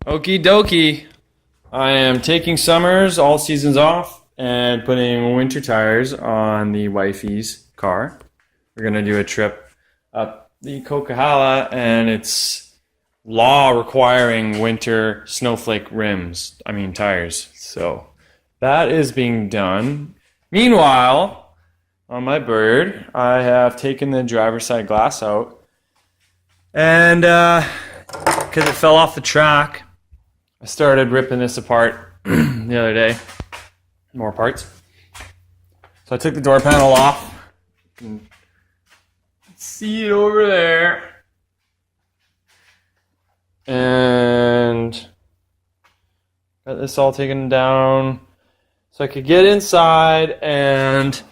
Okie dokie. I am taking summers, all seasons off, and putting winter tires on the wifey's car. We're gonna do a trip up the Coquihalla, and it's law requiring winter snowflake tires. So that is being done. Meanwhile, on my Bird, I have taken the driver's side glass out, and because it fell off the track, I started ripping this apart the other day. More parts. So I took the door panel off. You can see it over there. And got this all taken down so I could get inside and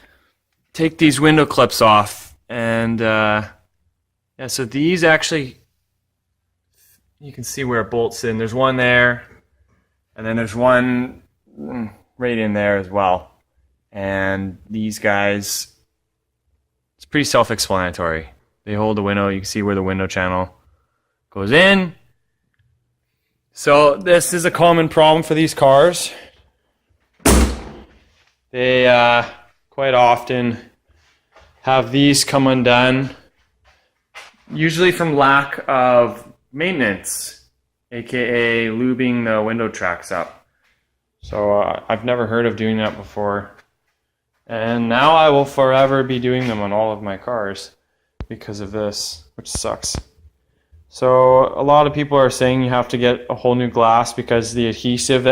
take these window clips off. And yeah, so these actually, you can see where it bolts in. There's one there, and then there's one right in there as well. And these guys, it's pretty self-explanatory. They hold the window. You can see where the window channel goes in. So this is a common problem for these cars. They quite often have these come undone, usually from lack of maintenance, aka lubing the window tracks up. So I've never heard of doing that before, and now I will forever be doing them on all of my cars because of this, which sucks. So a lot of people are saying you have to get a whole new glass because the adhesive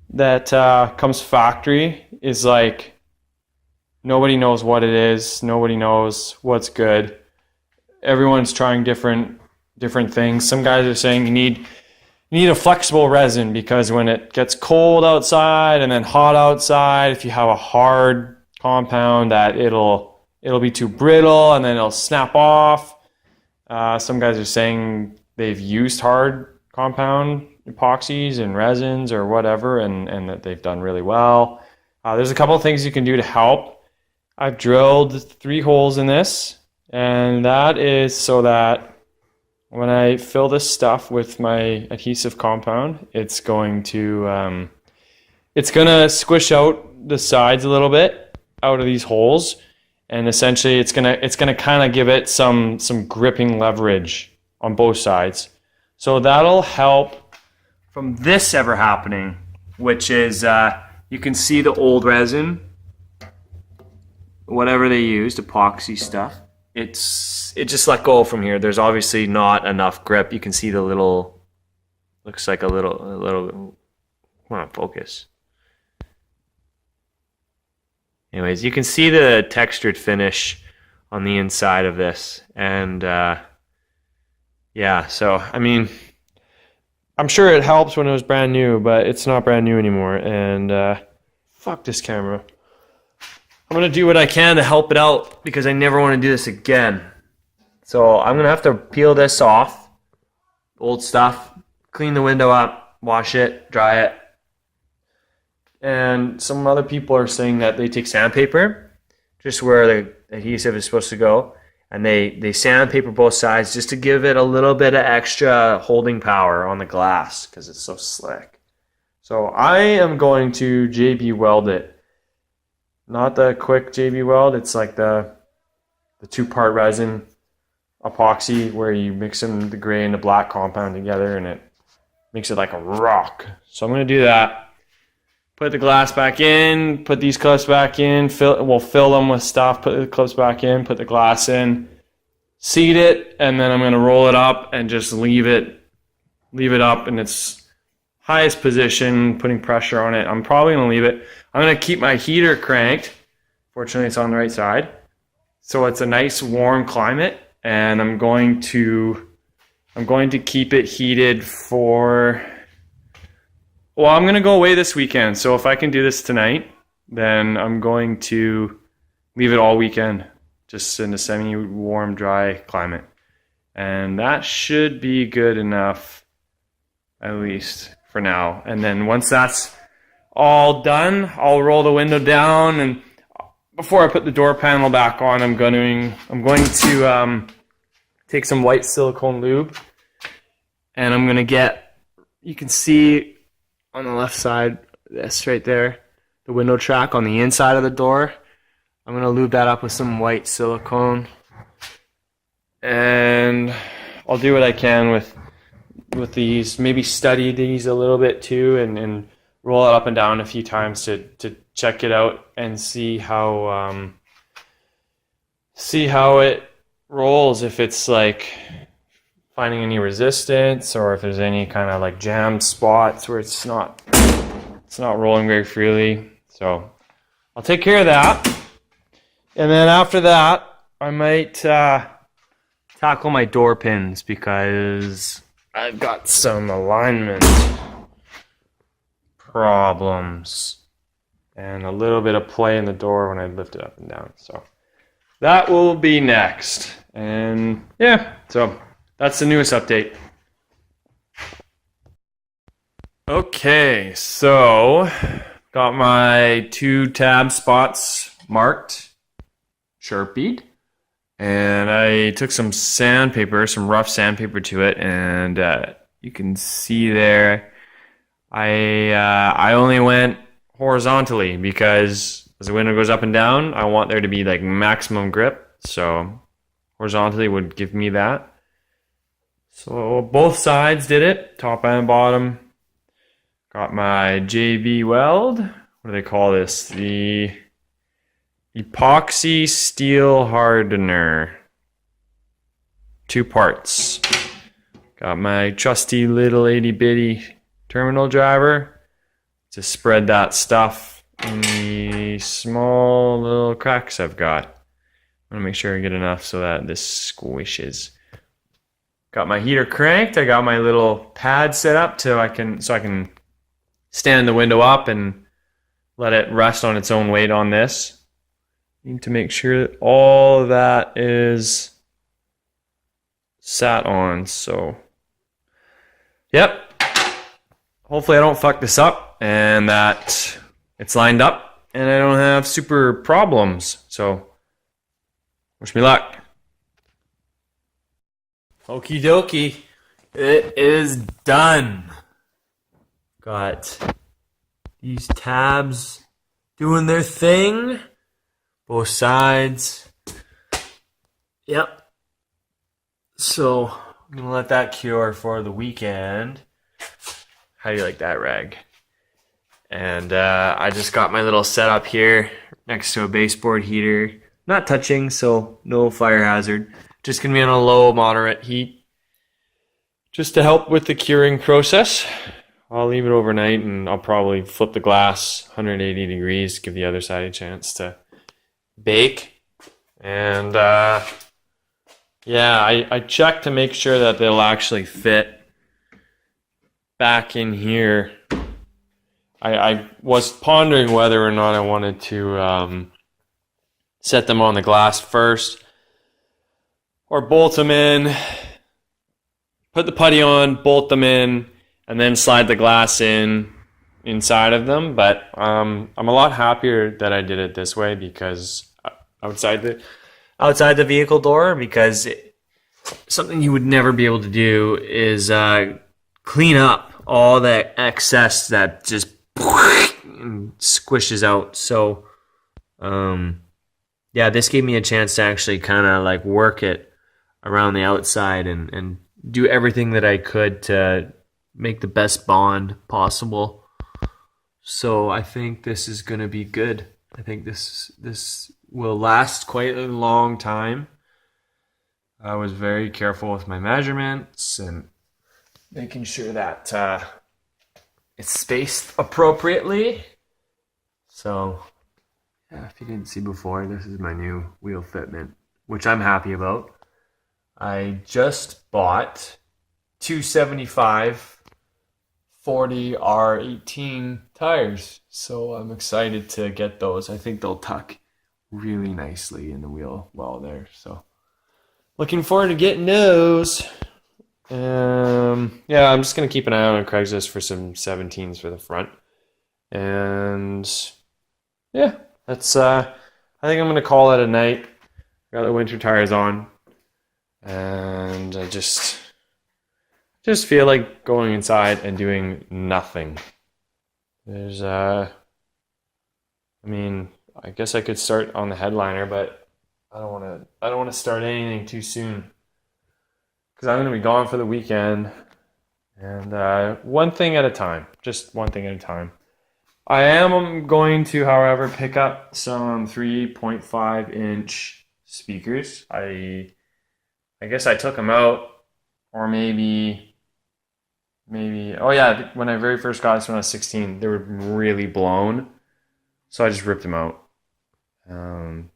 that comes factory is like, nobody knows what it is, nobody knows what's good. Everyone's trying different things. Some guys are saying you need a flexible resin because when it gets cold outside and then hot outside, if you have a hard compound, that it'll be too brittle and then it'll snap off. Some guys are saying they've used hard compound epoxies and resins or whatever, and that they've done really well. There's a couple of things you can do to help. I've drilled 3 holes in this, and that is so that when I fill this stuff with my adhesive compound, it's going to squish out the sides a little bit out of these holes, and essentially it's gonna kind of give it some gripping leverage on both sides. So that'll help from this ever happening, which is you can see the old resin, whatever they used, epoxy stuff. It just let go from here. There's obviously not enough grip. You can see the little, looks like a little, come on, focus. Anyways, you can see the textured finish on the inside of this. And yeah, so, I mean, I'm sure it helps when it was brand new, but it's not brand new anymore. And fuck this camera. I'm going to do what I can to help it out because I never want to do this again. So I'm going to have to peel this off, old stuff, clean the window up, wash it, dry it. And some other people are saying that they take sandpaper, just where the adhesive is supposed to go, and they sandpaper both sides just to give it a little bit of extra holding power on the glass because it's so slick. So I am going to JB weld it. Not the quick JB weld, it's like the 2-part resin epoxy where you mix in the gray and the black compound together and it makes it like a rock. So I'm going to do that. Put the glass back in, put these clips back in, we'll fill them with stuff, put the clips back in, put the glass in, seat it, and then I'm going to roll it up and just leave it up in its highest position, putting pressure on it. I'm probably going to leave it. I'm going to keep my heater cranked. Fortunately, it's on the right side. So it's a nice warm climate, and I'm going to keep it heated for, well, I'm going to go away this weekend. So if I can do this tonight, then I'm going to leave it all weekend, just in a semi-warm, dry climate. And that should be good enough, at least for now. And then once that's all done, I'll roll the window down, and before I put the door panel back on, I'm going to take some white silicone lube, and I'm going to get you can see on the left side, this right there, the window track on the inside of the door. I'm gonna lube that up with some white silicone, and I'll do what I can with these. Maybe study these a little bit too, and roll it up and down a few times to check it out and see how it rolls. If it's like finding any resistance, or if there's any kind of like jammed spots where it's not rolling very freely. So I'll take care of that, and then after that I might tackle my door pins, because I've got some alignment problems and a little bit of play in the door when I lift it up and down. So that will be next. And yeah, so that's the newest update. Okay, so got my 2 tab spots marked, Sharpied, and I took some sandpaper, some rough sandpaper to it, and you can see there I only went horizontally, because as the window goes up and down, I want there to be like maximum grip. So horizontally would give me that. So both sides did it, top and bottom. Got my JB weld. What do they call this? The epoxy steel hardener. 2 parts. Got my trusty little itty bitty terminal driver to spread that stuff in the small little cracks I've got. I'm gonna make sure I get enough so that this squishes. Got my heater cranked. I got my little pad set up so I can stand the window up and let it rest on its own weight on this. Need to make sure that all of that is sat on. So yep. Hopefully I don't fuck this up and that it's lined up and I don't have super problems. So wish me luck. Okie dokie. It is done. Got these tabs doing their thing. Both sides. Yep. So I'm gonna let that cure for the weekend. How do you like that, rag? And I just got my little setup here next to a baseboard heater. Not touching, so no fire hazard. Just gonna be on a low, moderate heat. Just to help with the curing process. I'll leave it overnight and I'll probably flip the glass 180 degrees, give the other side a chance to bake. And yeah, I checked to make sure that they'll actually fit back in here. I was pondering whether or not I wanted to set them on the glass first or bolt them in, put the putty on, bolt them in, and then slide the glass in inside of them. But I'm a lot happier that I did it this way, because outside the vehicle door, because something you would never be able to do is clean up all the excess that just squishes out. So yeah, this gave me a chance to actually kind of like work it around the outside and do everything that I could to make the best bond possible. So I think this is going to be good. I think this will last quite a long time. I was very careful with my measurements and making sure that it's spaced appropriately. So yeah, if you didn't see before, this is my new wheel fitment, which I'm happy about. I just bought 275 40R18 tires, so I'm excited to get those. I think they'll tuck really nicely in the wheel well there. So looking forward to getting those. Yeah, I'm just gonna keep an eye on Craigslist for some 17s for the front, and yeah, that's I think I'm gonna call it a night. Got the winter tires on, and I just just feel like going inside and doing nothing. There's I mean, I guess I could start on the headliner, but I don't want to start anything too soon because I'm going to be gone for the weekend. And one thing at a time, just one thing at a time. I am going to, however, pick up some 3.5-inch speakers. I guess I took them out, or maybe, oh yeah, when I very first got this when I was 16, they were really blown, so I just ripped them out.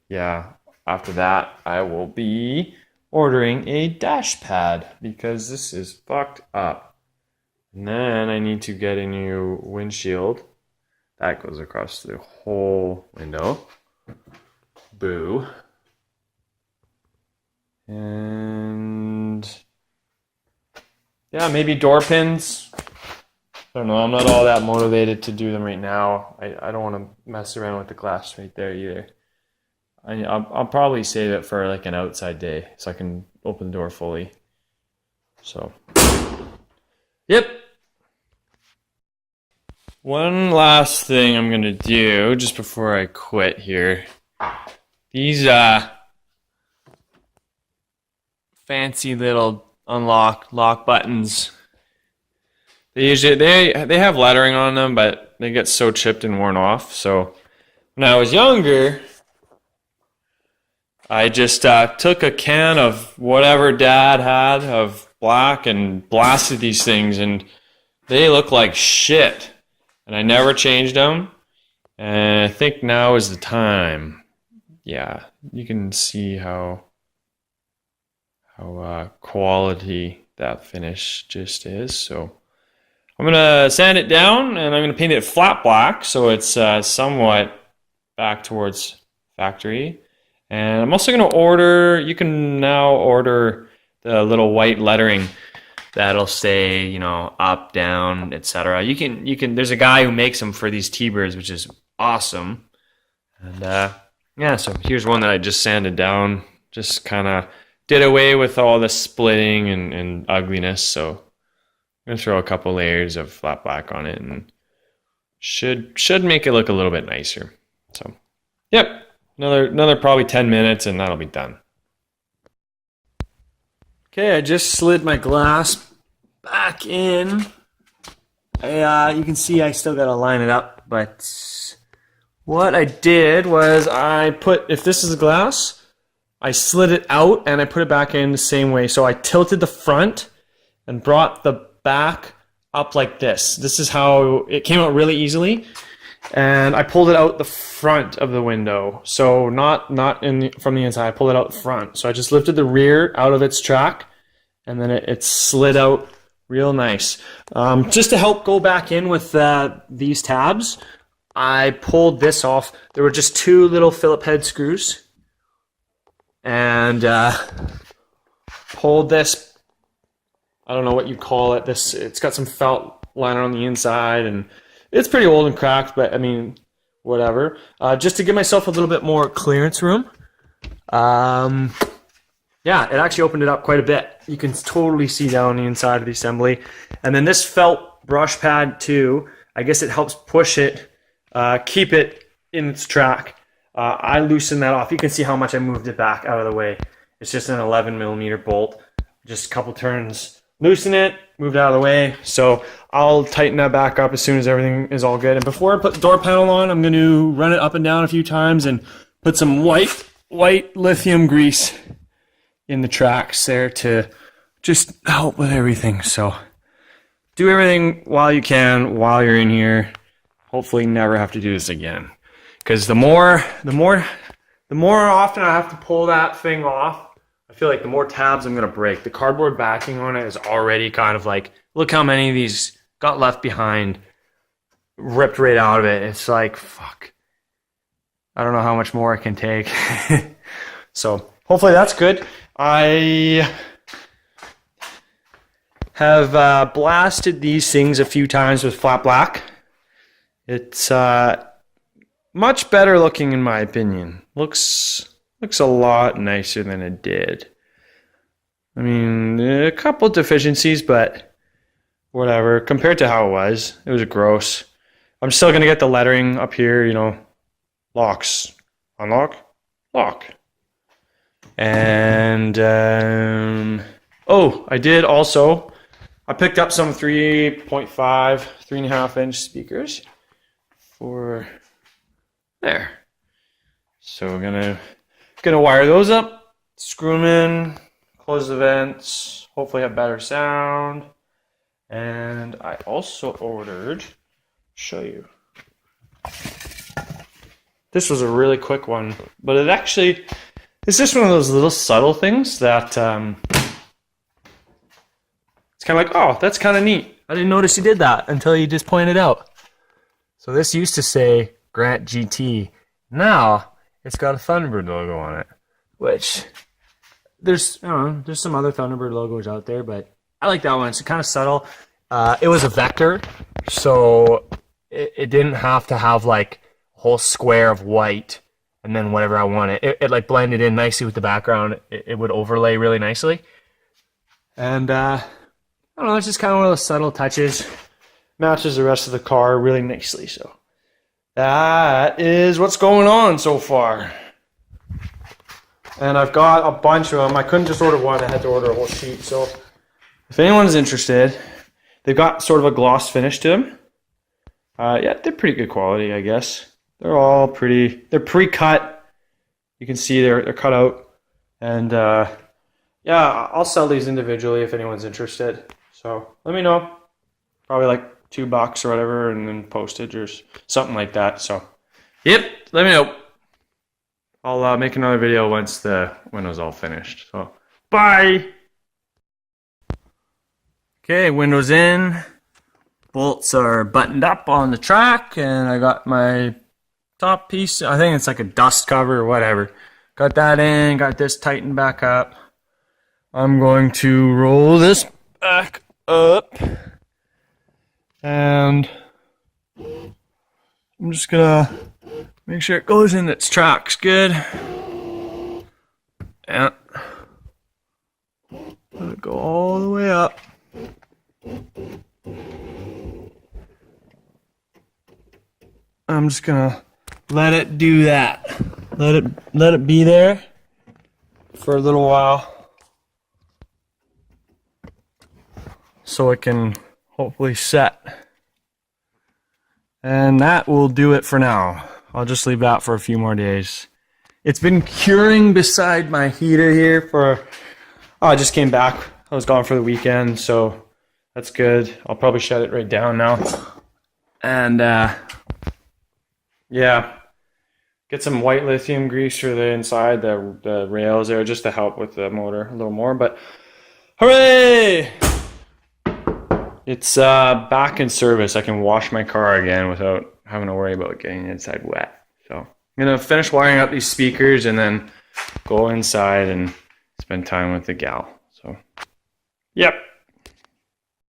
Yeah, after that, I will be ordering a dash pad because this is fucked up. And then I need to get a new windshield. That goes across the whole window. Boo. And yeah, maybe door pins. I don't know. I'm not all that motivated to do them right now. I don't want to mess around with the glass right there either. I'll probably save it for like an outside day so I can open the door fully. So, yep. One last thing I'm gonna do just before I quit here. These fancy little lock buttons. They have lettering on them, but they get so chipped and worn off. So when I was younger, I just took a can of whatever Dad had of black and blasted these things, and they look like shit. And I never changed them. And I think now is the time. Yeah, you can see how quality that finish just is. So I'm gonna sand it down and I'm gonna paint it flat black so it's somewhat back towards factory. And I'm also gonna order. You can now order the little white lettering that'll say, you know, up, down, etc. You can. There's a guy who makes them for these T-birds, which is awesome. And yeah, so here's one that I just sanded down. Just kind of did away with all the splitting and ugliness. So I'm gonna throw a couple layers of flat black on it, and should make it look a little bit nicer. So, yep, another probably 10 minutes, and that'll be done. Okay, I just slid my glass back in. You can see I still gotta line it up, but what I did was if this is glass, I slid it out and I put it back in the same way. So I tilted the front and brought the back up like this. This is how it came out really easily. And I pulled it out the front of the window. So not from the inside, I pulled it out the front. So I just lifted the rear out of its track, and then it slid out real nice. Just to help go back in with these tabs, I pulled this off. There were just two little Phillip head screws, and pulled this, I don't know what you call it. It's got some felt liner on the inside, and it's pretty old and cracked, but I mean, whatever. Just to give myself a little bit more clearance room. Yeah, it actually opened it up quite a bit. You can totally see down the inside of the assembly. And then this felt brush pad too, I guess it helps push it, keep it in its track. I loosened that off. You can see how much I moved it back out of the way. It's just an 11mm bolt. Just a couple turns. Loosen it, moved out of the way. So I'll tighten that back up as soon as everything is all good. And before I put the door panel on, I'm going to run it up and down a few times and put some white lithium grease in the tracks there to just help with everything. So do everything while you can, while you're in here. Hopefully never have to do this again. Because the more often I have to pull that thing off, I feel like the more tabs I'm going to break. The cardboard backing on it is already kind of like, look how many of these got left behind, ripped right out of it. It's like, fuck. I don't know how much more I can take. So hopefully that's good. I have blasted these things a few times with flat black. It's much better looking in my opinion. Looks a lot nicer than it did. I mean, a couple deficiencies, but whatever. Compared to how it was gross. I'm still gonna get the lettering up here, you know, locks, unlock, lock. And oh, I did also, I picked up some 3.5 inch speakers for there. So we're gonna wire those up, screw them in, close the vents, hopefully have better sound. And I also ordered, show you. This was a really quick one, but it's just one of those little subtle things that it's kind of like, oh, that's kind of neat. I didn't notice you did that until you just pointed out. So this used to say Grant GT. Now it's got a Thunderbird logo on it, which there's some other Thunderbird logos out there, but I like that one. It's kind of subtle. It was a vector, so it didn't have to have like a whole square of white and then whatever I wanted. It like blended in nicely with the background. It would overlay really nicely. And I don't know, it's just kind of one of those subtle touches. Matches the rest of the car really nicely. So that is what's going on so far. And I've got a bunch of them. I couldn't just order one, I had to order a whole sheet. So if anyone's interested, they've got sort of a gloss finish to them. Yeah, they're pretty good quality, I guess. They're all they're pre-cut. You can see they're cut out. And yeah, I'll sell these individually if anyone's interested. So let me know. Probably like $2 or whatever, and then postage or something like that. So yep, let me know. I'll make another video once the window's all finished. So bye. Okay, windows in. Bolts are buttoned up on the track, and I got my top piece. I think it's like a dust cover or whatever. Got that in, got this tightened back up. I'm going to roll this back up, and I'm just gonna make sure it goes in its tracks good. And let it go all the way up. I'm just gonna let it do that. Let it be there for a little while, so it can hopefully set. And that will do it for now. I'll just leave that for a few more days. It's been curing beside my heater here I just came back. I was gone for the weekend, so that's good. I'll probably shut it right down now. And yeah, get some white lithium grease for the inside, the rails there, just to help with the motor a little more. But hooray! It's back in service. I can wash my car again without having to worry about getting the inside wet. So I'm gonna finish wiring up these speakers and then go inside and spend time with the gal. So yep.